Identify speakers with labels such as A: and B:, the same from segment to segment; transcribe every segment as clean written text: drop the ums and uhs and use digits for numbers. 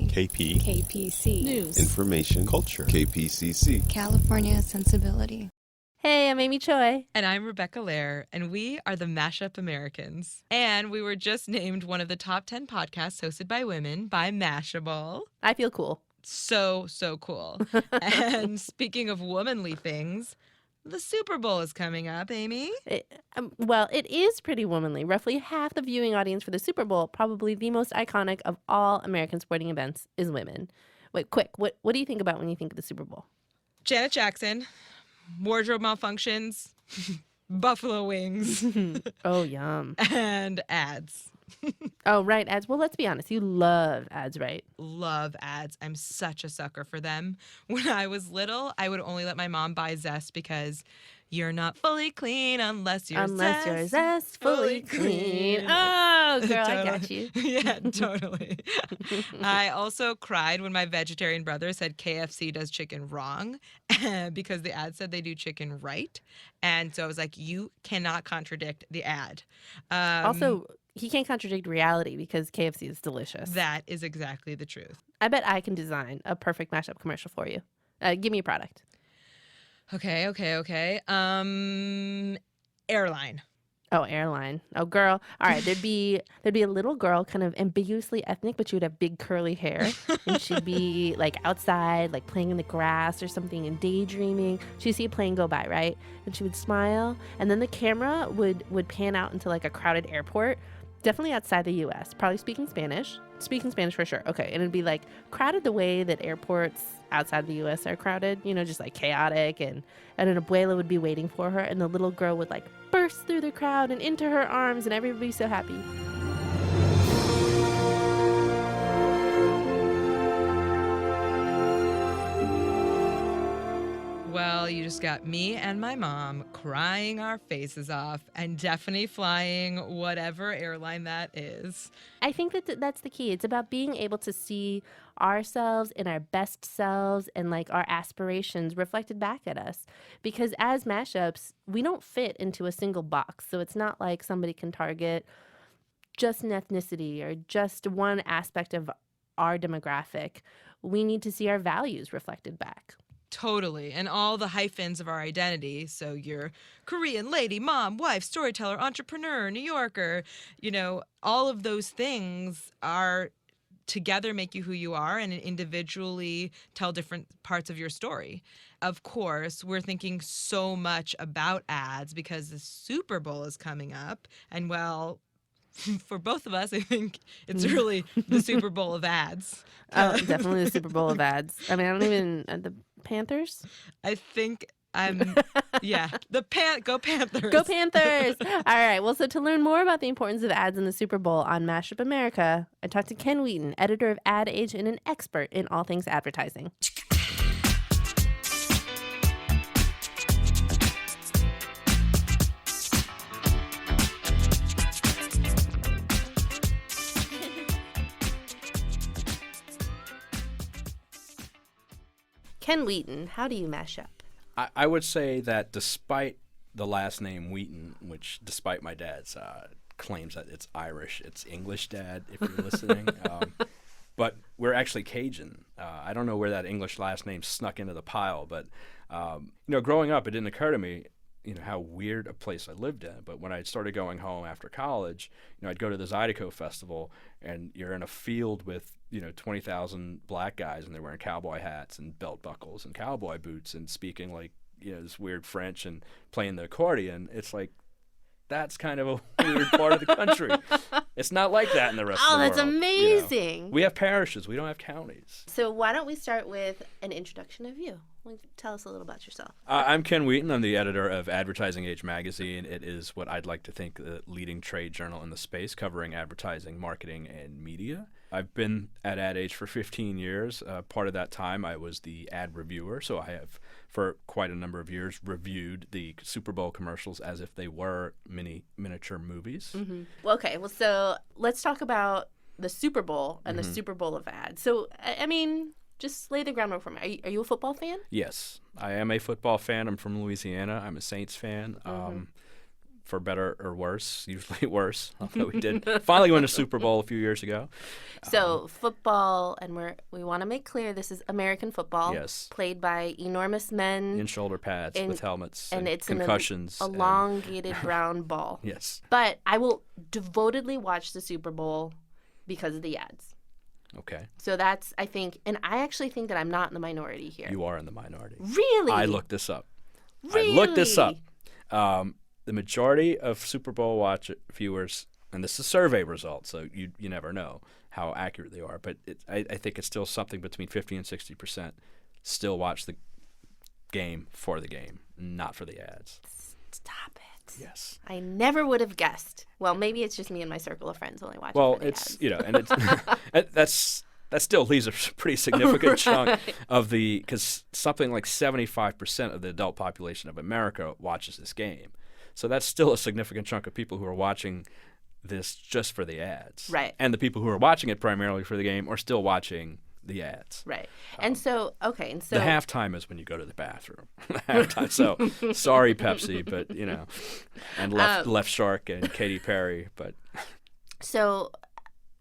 A: KP.
B: KPC.
C: News.
A: Information. Culture. KPCC.
B: California sensibility.
C: Hey, I'm Amy Choi.
D: And I'm Rebecca Lehrer, and we are the Mashup Americans. And we were just named one of the top 10 podcasts hosted by women by Mashable.
C: I feel cool.
D: So cool. And speaking of womanly things, the Super Bowl is coming up, Amy.
C: Well, it is pretty womanly. Roughly half the viewing audience for the Super Bowl, probably the most iconic of all American sporting events, is women. Wait, quick, what do you think about when you think of the Super Bowl?
D: Janet Jackson, wardrobe malfunctions, buffalo wings,
C: Oh, yum.
D: and ads.
C: Oh, right, ads. Well, let's be honest. You love ads, right?
D: Love ads. I'm such a sucker for them. When I was little, I would only let my mom buy Zest because you're not fully clean unless you're
C: Zest fully clean. Oh, girl, I got you.
D: Yeah, totally. I also cried when my vegetarian brother said KFC does chicken wrong because the ad said they do chicken right. And so I was like, you cannot contradict the ad.
C: Also, he can't contradict reality because KFC is delicious.
D: That is exactly the truth.
C: I bet I can design a perfect mashup commercial for you. Give me a product.
D: Okay. Airline.
C: Oh, airline. Oh, girl. All right. There'd be a little girl, kind of ambiguously ethnic, but she would have big curly hair, and she'd be like outside, like playing in the grass or something, and daydreaming. She'd see a plane go by, right? And she would smile, and then the camera would pan out into like a crowded airport, definitely outside the U.S. Probably speaking Spanish for sure. Okay, and it'd be like crowded the way that airports outside the U.S. are crowded, just like chaotic, and an abuela would be waiting for her, and the little girl would like burst through the crowd and into her arms, and everybody's so happy.
D: Well, you just got me and my mom crying our faces off and definitely flying whatever airline that is.
C: I think that's the key. It's about being able to see ourselves and our best selves and like our aspirations reflected back at us. Because as mashups, we don't fit into a single box. So it's not like somebody can target just an ethnicity or just one aspect of our demographic. We need to see our values reflected back.
D: Totally. And all the hyphens of our identity. So you're Korean, lady, mom, wife, storyteller, entrepreneur, New Yorker, all of those things are together make you who you are and individually tell different parts of your story. Of course, we're thinking so much about ads because the Super Bowl is coming up. And well, for both of us, I think it's really the Super Bowl of ads.
C: Oh, definitely the Super Bowl of ads. I mean, I don't even the Panthers.
D: I think yeah. Go Panthers.
C: Go Panthers. All right. Well, so to learn more about the importance of ads in the Super Bowl on Mashup America, I talked to Ken Wheaton, editor of Ad Age and an expert in all things advertising. Ken Wheaton, how do you mash up?
E: I would say that despite the last name Wheaton, which despite my dad's claims that it's Irish, it's English, Dad, if you're listening. But we're actually Cajun. I don't know where that English last name snuck into the pile, but growing up, it didn't occur to me, how weird a place I lived in. But when I started going home after college, I'd go to the Zydeco Festival, and you're in a field with 20,000 black guys, and they're wearing cowboy hats and belt buckles and cowboy boots and speaking like this weird French and playing the accordion. It's like, that's kind of a weird part of the country. It's not like that in the rest of the world.
C: Oh, that's amazing.
E: We have parishes. We don't have counties.
C: So why don't we start with an introduction of you? Tell us a little about yourself.
E: I'm Ken Wheaton. I'm the editor of Advertising Age magazine. It is what I'd like to think the leading trade journal in the space, covering advertising, marketing, and media. I've been at Ad Age for 15 years. Part of that time, I was the ad reviewer, so I have, for quite a number of years, reviewed the Super Bowl commercials as if they were miniature movies.
C: Mm-hmm. Well, okay, so let's talk about the Super Bowl and the Super Bowl of ads. So, I mean, just lay the groundwork for me. Are you a football fan?
E: Yes, I am a football fan. I'm from Louisiana. I'm a Saints fan. for better or worse, usually worse, although we did finally win a Super Bowl a few years ago.
C: So football, and we want to make clear this is American football.
E: Yes.
C: Played by enormous men
E: In shoulder pads with helmets
C: and it's
E: concussions.
C: an elongated brown ball.
E: Yes.
C: But I will devotedly watch the Super Bowl because of the ads.
E: Okay.
C: So that's, I think, and I actually think that I'm not in the minority here.
E: You are in the minority.
C: Really?
E: I looked this up.
C: Really?
E: I looked this up. The majority of Super Bowl viewers, and this is survey results, so you never know how accurate they are, but I think it's still something between 50 and 60% still watch the game for the game, not for the ads.
C: Stop it.
E: Yes.
C: I never would have guessed. Well, maybe it's just me and my circle of friends only watching
E: Well,
C: for the
E: it's,
C: ads.
E: and it's that still leaves a pretty significant chunk
C: Right.
E: of because something like 75% of the adult population of America watches this game. So that's still a significant chunk of people who are watching this just for the ads.
C: Right.
E: And the people who are watching it primarily for the game are still watching the ads.
C: Right. And so, okay. And so
E: The halftime is when you go to the bathroom. Halftime. So sorry, Pepsi, but and Left Shark and Katy Perry, but
C: So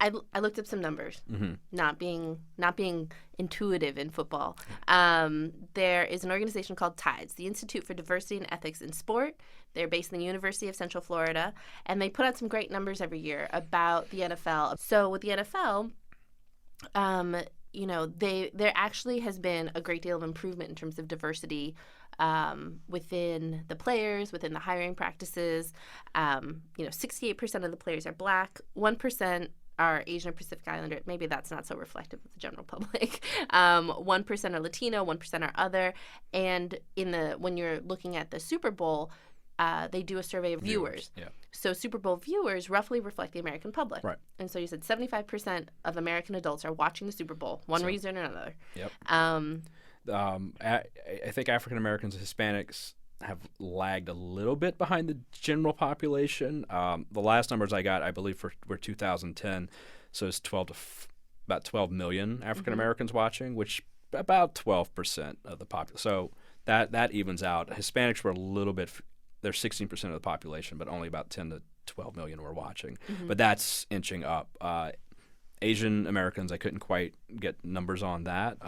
C: I looked up some numbers,
E: mm-hmm.
C: not being intuitive in football. There is an organization called TIDES, the Institute for Diversity and Ethics in Sport. They're based in the University of Central Florida, and they put out some great numbers every year about the NFL. So with the NFL, there actually has been a great deal of improvement in terms of diversity within the players, within the hiring practices. 68% of the players are Black, 1% are Asian or Pacific Islander. Maybe that's not so reflective of the general public. 1% are Latino, 1% are other. And when you're looking at the Super Bowl, they do a survey of viewers.
E: Yeah.
C: So Super Bowl viewers roughly reflect the American public.
E: Right.
C: And so you said 75% of American adults are watching the Super Bowl, one reason or another.
E: Yep. I think African Americans and Hispanics have lagged a little bit behind the general population. The last numbers I got, I believe, were 2010, so it's about 12 million African Americans watching, which about 12% of the population. So that evens out. Hispanics were a little bit. They're 16% of the population, but only about 10 to 12 million were watching. But that's inching up. Asian Americans, I couldn't quite get numbers on that.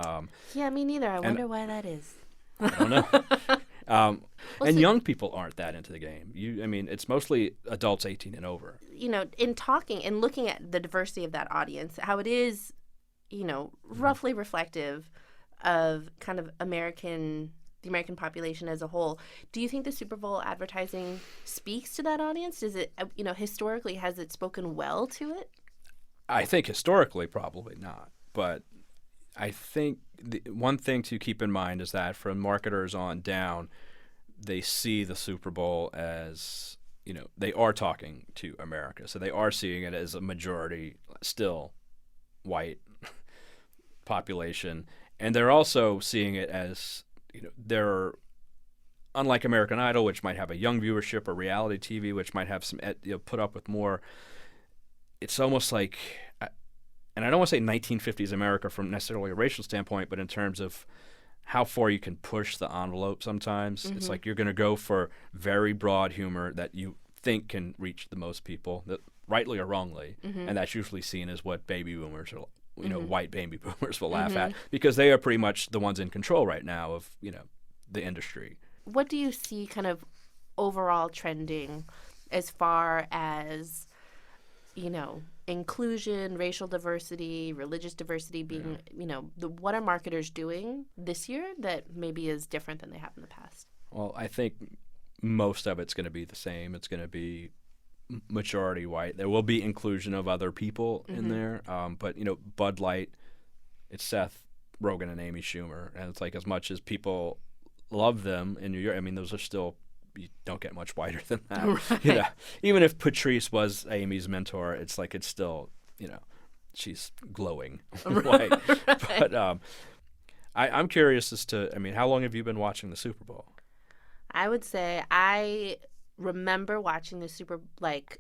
C: Yeah, me neither. I wonder why that is.
E: I don't know. And young people aren't that into the game. It's mostly adults 18 and over.
C: In talking and looking at the diversity of that audience, how it is, roughly reflective of kind of the American population as a whole. Do you think the Super Bowl advertising speaks to that audience? Does it, historically, has it spoken well to it?
E: I think historically, probably not. But I think one thing to keep in mind is that from marketers on down, they see the Super Bowl as, they are talking to America. So they are seeing it as a majority, still white population. And they're also seeing it as, they're, unlike American Idol, which might have a young viewership, or reality TV, which might have some, put up with more. It's almost like, and I don't want to say 1950s America from necessarily a racial standpoint, but in terms of how far you can push the envelope sometimes. It's like you're going to go for very broad humor that you think can reach the most people, that rightly or wrongly, and that's usually seen as what baby boomers or white baby boomers will laugh at, because they are pretty much the ones in control right now of the industry.
C: What do you see kind of overall trending as far as inclusion, racial diversity, religious diversity being, what are marketers doing this year that maybe is different than they have in the past?
E: Well, I think most of it's going to be the same. It's going to be majority white. There will be inclusion of other people in there, but Bud Light, it's Seth Rogen and Amy Schumer, and it's like, as much as people love them in New York, those are still, you don't get much whiter than that.
C: Right.
E: Even if Patrice was Amy's mentor, it's like, it's still, she's glowing white.
C: Right.
E: But I'm curious as to, how long have you been watching the Super Bowl?
C: I would say I remember watching the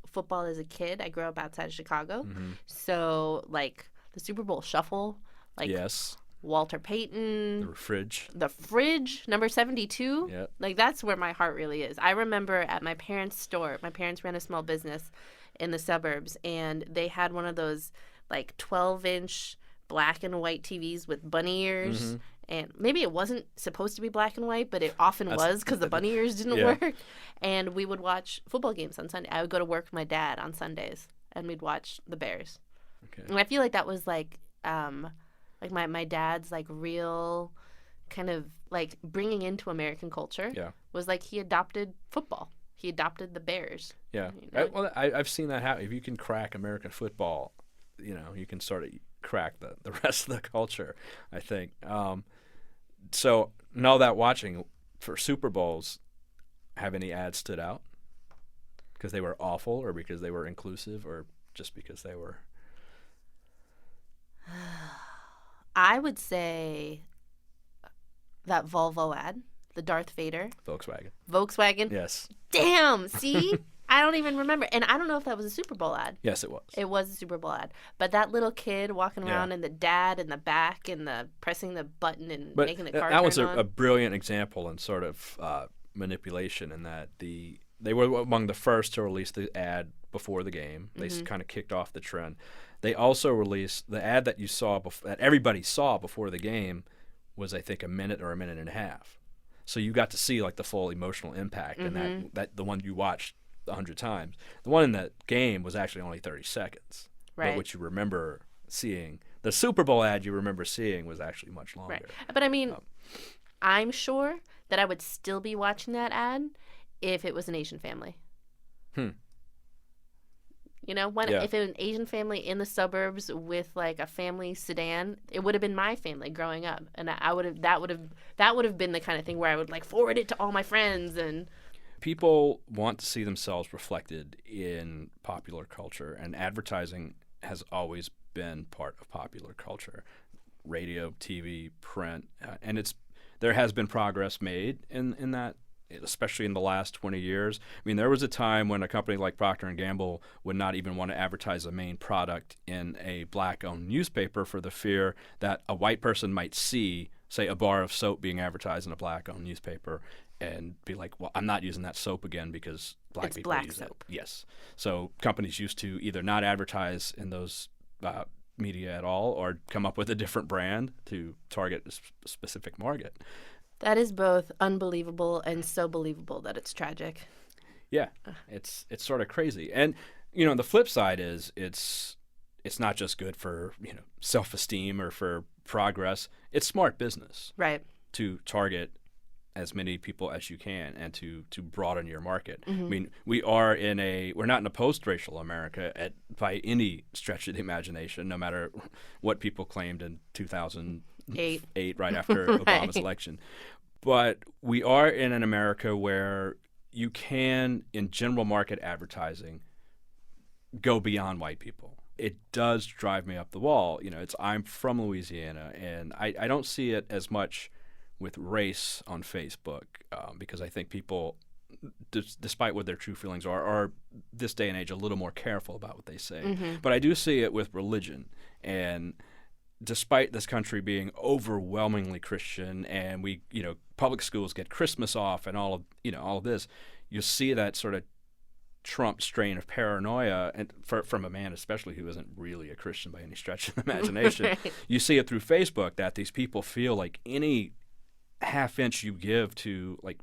C: football as a kid. I grew up outside of Chicago. So the Super Bowl shuffle.
E: Yes.
C: Walter Payton,
E: The fridge.
C: the fridge, number 72.
E: Yep.
C: Like, that's where my heart really is. I remember at my parents' store, my parents ran a small business in the suburbs, and they had one of those, like, 12-inch black and white TVs with bunny ears. And maybe it wasn't supposed to be black and white, but it often was because the bunny ears didn't
E: Yeah.
C: work. And we would watch football games on Sunday. I would go to work with my dad on Sundays, and we'd watch the Bears.
E: Okay.
C: And I feel like that was like my dad's like real kind of like bringing into American culture.
E: Yeah.
C: Was like he adopted football. He adopted the Bears.
E: Yeah.
C: You know?
E: I've seen that happen. If you can crack American football, you can sort of crack the rest of the culture, I think. So now that watching for Super Bowls, have any ads stood out? Because they were awful, or because they were inclusive, or just because they were?
C: I would say that Volvo ad, the Darth Vader.
E: Volkswagen. Yes.
C: Damn, see? I don't even remember. And I don't know if that was a Super Bowl ad.
E: Yes, it was.
C: It was a Super Bowl ad. But that little kid walking around and the dad in the back and the pressing the button and making the car turn
E: that was
C: on.
E: a brilliant example in sort of manipulation, in that they were among the first to release the ad before the game. They kind of kicked off the trend. They also released the ad that you saw that everybody saw before the game was, I think, a minute or a minute and a half. So you got to see like the full emotional impact, and that the one you watched 100 times. The one in that game was actually only 30 seconds.
C: Right.
E: But what you remember seeing, the Super Bowl ad you remember seeing, was actually much longer.
C: Right. But I mean, I'm sure that I would still be watching that ad if it was an Asian family. You know, if it was an Asian family in the suburbs with like a family sedan, it would have been my family growing up, and that would have been the kind of thing where I would like forward it to all my friends. And
E: people want to see themselves reflected in popular culture, and advertising has always been part of popular culture. Radio, TV, print, and there has been progress made in that, especially in the last 20 years. I mean, there was a time when a company like Procter & Gamble would not even want to advertise a main product in a black-owned newspaper for the fear that a white person might see, say, a bar of soap being advertised in a black-owned newspaper and be like, well, I'm not using that soap again because black people
C: black
E: use
C: soap.
E: it. Yes. So companies used to either not advertise in those media at all, or come up with a different brand to target a specific market.
C: That is both unbelievable and so believable that it's tragic.
E: Yeah, it's sort of crazy. And the flip side is it's not just good for self-esteem or for progress. It's smart business,
C: right,
E: to target as many people as you can and to broaden your market.
C: Mm-hmm.
E: I mean, we're not in a post-racial America by any stretch of the imagination, no matter what people claimed in 2008, right after
C: Right.
E: Obama's election. But we are in an America where you can, in general market advertising, go beyond white people. It does drive me up the wall. I'm from Louisiana, and I don't see it as much with race on Facebook, because I think people, despite what their true feelings are this day and age a little more careful about what they say.
C: Mm-hmm.
E: But I do see it with religion. And despite this country being overwhelmingly Christian, and public schools get Christmas off and all of this, you see that sort of Trump strain of paranoia, and from a man especially who isn't really a Christian by any stretch of the imagination.
C: Right.
E: You see it through Facebook, that these people feel like any half inch you give to like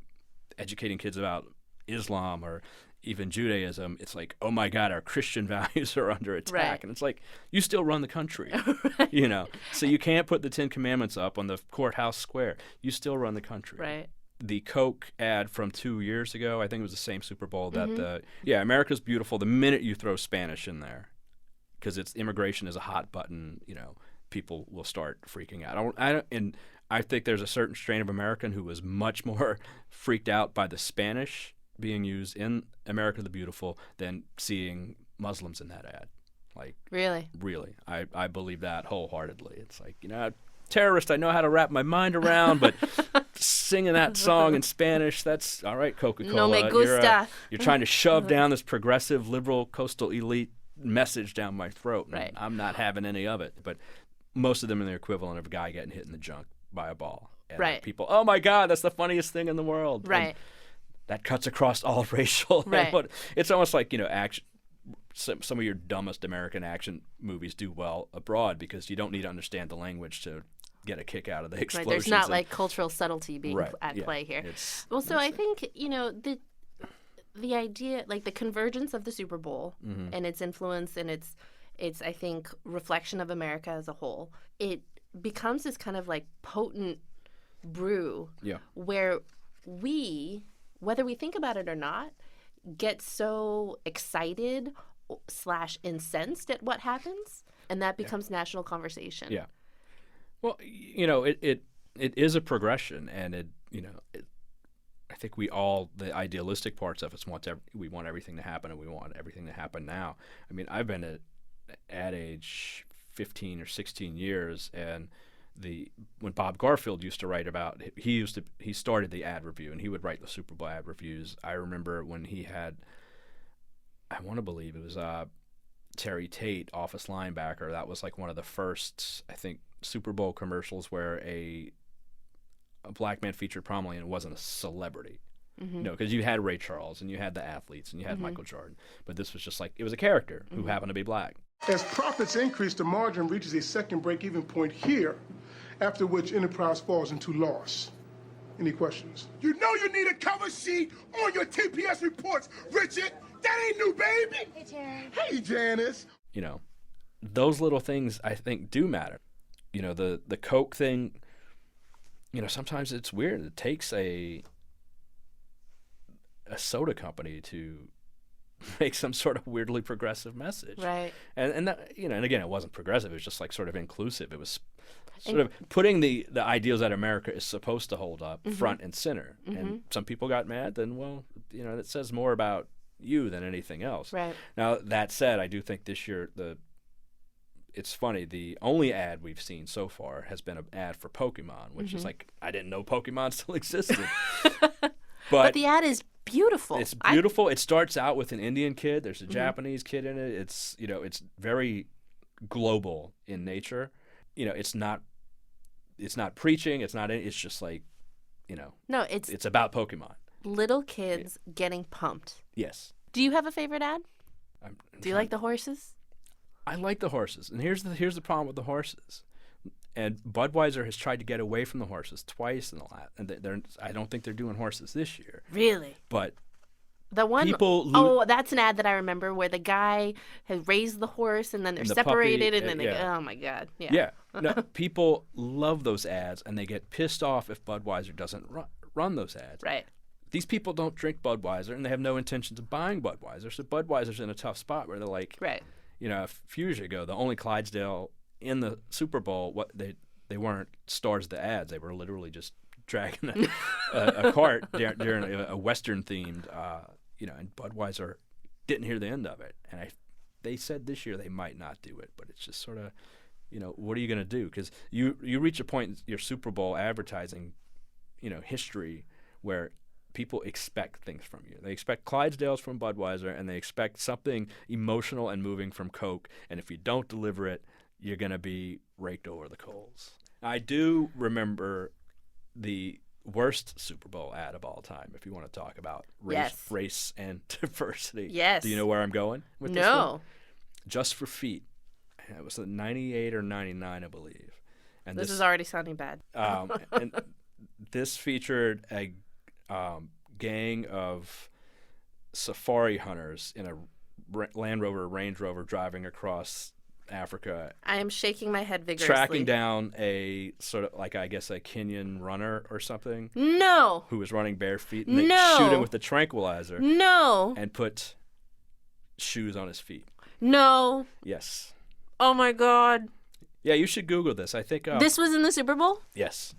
E: educating kids about Islam or even Judaism, it's like, oh my God, our Christian values are under attack.
C: Right.
E: And it's like, you still run the country,
C: Right.
E: So you can't put the 10 Commandments up on the courthouse square. You still run the country.
C: Right.
E: The Coke ad from 2 years ago, I think it was the same Super Bowl, that
C: Mm-hmm.
E: America's beautiful the minute you throw Spanish in there, because immigration is a hot button, people will start freaking out. I think there's a certain strain of American who was much more freaked out by the Spanish being used in America the Beautiful than seeing Muslims in that ad. Like,
C: Really?
E: I believe that wholeheartedly. It's like, terrorist I know how to wrap my mind around, but singing that song in Spanish, that's all right, Coca-Cola.
C: No me gusta.
E: You're trying to shove down this progressive, liberal, coastal elite message down my throat. And
C: Right.
E: I'm not having any of it. But most of them are the equivalent of a guy getting hit in the junk by a ball. And
C: Right.
E: people, oh my God, that's the funniest thing in the world. And
C: Right.
E: that cuts across all racial.
C: Right.
E: It's almost like, action. Some of your dumbest American action movies do well abroad because you don't need to understand the language to get a kick out of the
C: Right.
E: explosions.
C: There's not
E: and-
C: like cultural subtlety being
E: Right,
C: at
E: yeah.
C: play here.
E: It's-
C: Well, so I think, the idea, like the convergence of the Super Bowl
E: Mm-hmm.
C: and its influence and its I think reflection of America as a whole, it becomes this kind of like potent brew
E: Yeah.
C: where we, whether we think about it or not, get so excited / incensed at what happens, and that becomes national conversation.
E: Yeah. Well, it is a progression, and I think we all, the idealistic parts of us, we want everything to happen, and we want everything to happen now. I mean, I've been at ad age 15 or 16 years, and when Bob Garfield used to write about, he started the ad review, and he would write the Super Bowl ad reviews. I remember when he had, I want to believe it was Terry Tate, office linebacker. That was like one of the first, I think, Super Bowl commercials where a black man featured prominently and it wasn't a celebrity. Because you had Ray Charles and you had the athletes and you had Michael Jordan, but this was just like, it was a character who happened to be black.
F: As profits increase, the margin reaches a second break-even point here, after which enterprise falls into loss. Any questions? You know you need a cover sheet on your TPS reports, Richard. That ain't new, baby.
B: Hey, Terry.
F: Hey, Janice.
E: Those little things I think do matter. The Coke thing, sometimes it's weird. It takes a soda company to make some sort of weirdly progressive message.
C: Right.
E: And that, and again, it wasn't progressive. It was just like sort of inclusive. It was sort of putting the ideals that America is supposed to hold up front and center. And some people got mad. Then, well, it says more about you than anything else.
C: Right.
E: Now, that said, I do think this year it's funny. The only ad we've seen so far has been an ad for Pokemon, which is like, I didn't know Pokemon still existed.
C: But the ad is beautiful.
E: It's beautiful. It starts out with an Indian kid. There's a Japanese kid in it. It's it's very global in nature. It's not preaching. It's not. It's just like,
C: No, it's
E: it's about Pokemon.
C: little kids getting pumped.
E: Yes.
C: Do you have a favorite ad?
E: I'm
C: Do you like the horses?
E: I like the horses, and here's the problem with the horses. And Budweiser has tried to get away from the horses twice in the last, and I don't think they're doing horses this year.
C: Really?
E: But
C: The one
E: people
C: that's an ad that I remember where the guy has raised the horse and then they're
E: And the puppy,
C: separated and then they
E: yeah.
C: oh my god. Yeah.
E: yeah, no, people love those ads, and they get pissed off if Budweiser doesn't run those ads.
C: Right.
E: These people don't drink Budweiser, and they have no intentions of buying Budweiser. So Budweiser's in a tough spot where they're like,
C: Right.
E: a few years ago, the only Clydesdale in the Super Bowl, they weren't stars of the ads. They were literally just dragging a cart during a Western themed, and Budweiser didn't hear the end of it. And they said this year they might not do it, but it's just sort of, what are you going to do? Because you reach a point in your Super Bowl advertising, history where people expect things from you. They expect Clydesdales from Budweiser, and they expect something emotional and moving from Coke. And if you don't deliver it, you're going to be raked over the coals. I do remember the worst Super Bowl ad of all time, if you want to talk about race and diversity.
C: Yes.
E: Do you know where I'm going with this one?
C: No.
E: Just for Feet. It was 98 or 99, I believe. And
C: This is already sounding bad.
E: and this featured a gang of safari hunters in a Land Rover, Range Rover, driving across Africa,
C: I am shaking my head vigorously.
E: tracking down a sort of like, I guess, a Kenyan runner or something
C: No.
E: who was running bare feet, and they
C: No.
E: shoot him with a tranquilizer
C: No.
E: and put shoes on his feet.
C: No.
E: Yes.
C: Oh my god.
E: Yeah, you should Google this. I think
C: This was in the Super Bowl?
E: yes,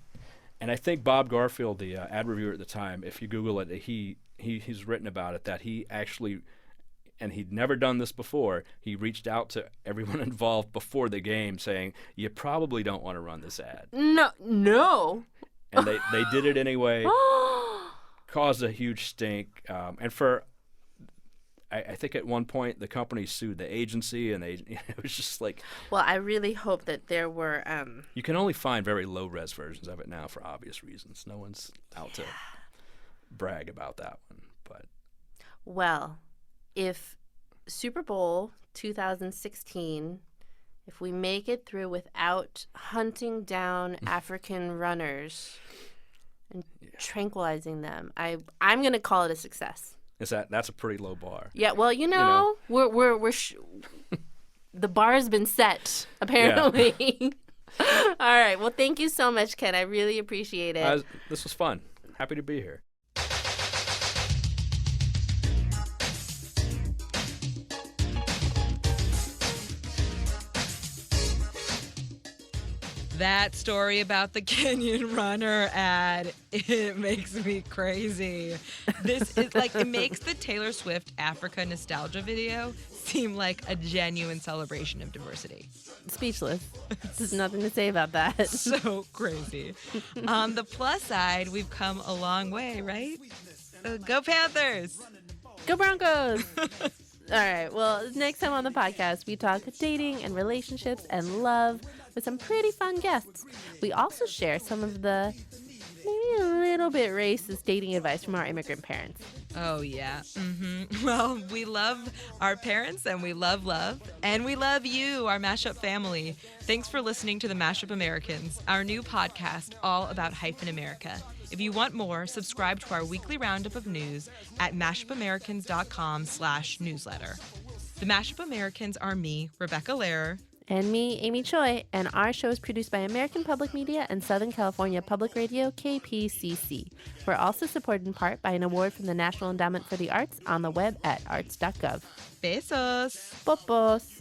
E: and I think Bob Garfield, the ad reviewer at the time, if you Google it, he's written about it that he actually, and he'd never done this before, he reached out to everyone involved before the game saying, you probably don't want to run this ad.
C: No.
E: And they did it anyway, caused a huge stink. And for I think at one point the company sued the agency, and it was just like.
C: Well, I really hope that there were.
E: You can only find very low-res versions of it now for obvious reasons. No one's out to brag about that one. But
C: well, if Super Bowl 2016, if we make it through without hunting down African runners and tranquilizing them, I'm going to call it a success.
E: That's a pretty low bar.
C: Yeah, well, we're the bar has been set, apparently. Yeah. All right. Well, thank you so much, Ken. I really appreciate it.
E: This was fun. Happy to be here.
D: That story about the Kenyan runner ad, it makes me crazy. This is like, it makes the Taylor Swift Africa nostalgia video seem like a genuine celebration of diversity.
C: Speechless. There's nothing to say about that.
D: So crazy. On the plus side, we've come a long way, right? Go Panthers!
C: Go Broncos! All right. Well, next time on the podcast, we talk dating and relationships and love with some pretty fun guests. We also share some of the maybe a little bit racist dating advice from our immigrant parents.
D: Oh, yeah. Well, we love our parents, and we love love, and we love you, our Mashup family. Thanks for listening to the Mashup Americans, our new podcast all about hyphen-America. If you want more, subscribe to our weekly roundup of news at mashupamericans.com/newsletter. The Mashup Americans are me, Rebecca Lehrer.
C: And me, Amy Choi, and our show is produced by American Public Media and Southern California Public Radio, KPCC. We're also supported in part by an award from the National Endowment for the Arts on the web at arts.gov.
D: Besos!
C: Popos!